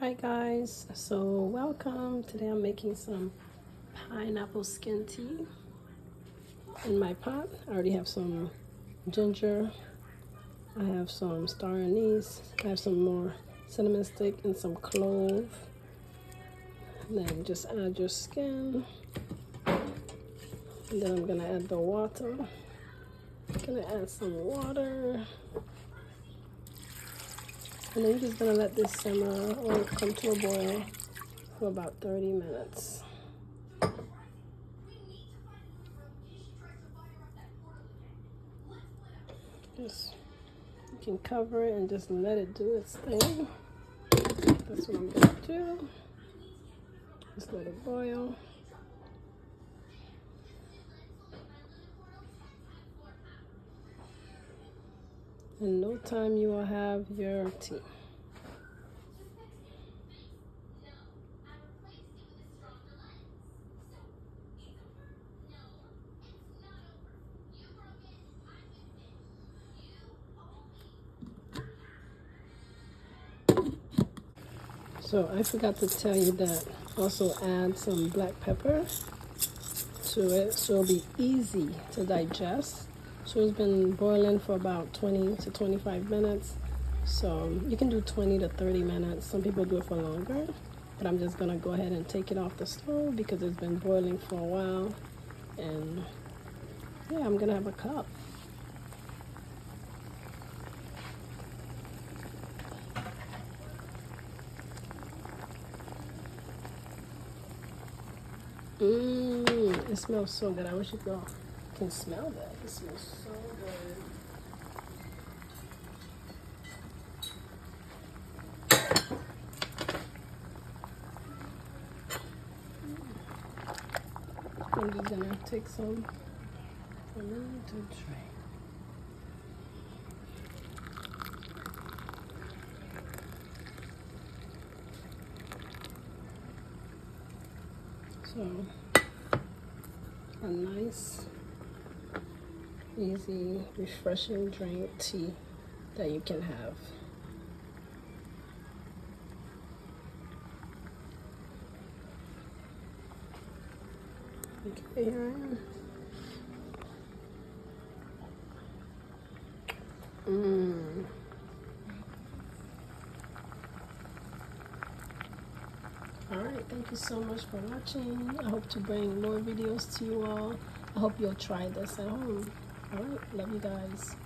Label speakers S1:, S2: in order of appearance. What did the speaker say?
S1: Hi guys, so welcome. Today I'm making some pineapple skin tea in my pot. I already have some ginger, I have some star anise, I have some more cinnamon stick and some clove. And then just add your skin. And then I'm gonna add the water. I'm gonna add some water. And then you're just gonna let this simmer or come to a boil for about 30 minutes. Just, you can cover it and just let it do its thing. That's what I'm gonna do. Just let it boil. In no time you will have your tea. So I forgot to tell you that also add some black pepper to it so it'll be easy to digest. So it's been boiling for about 20 to 25 minutes. So you can do 20 to 30 minutes. Some people do it for longer, but I'm just gonna go ahead and take it off the stove because it's been boiling for a while. And yeah, I'm gonna have a cup. It smells so good. I wish you can smell that. It smells so good. I'm just gonna take some for me to drink. So, a nice, easy, refreshing drink tea that you can have. Okay, here I am. Alright, thank you so much for watching. I hope to bring more videos to you all. I hope you'll try this at home. Alright, love you guys.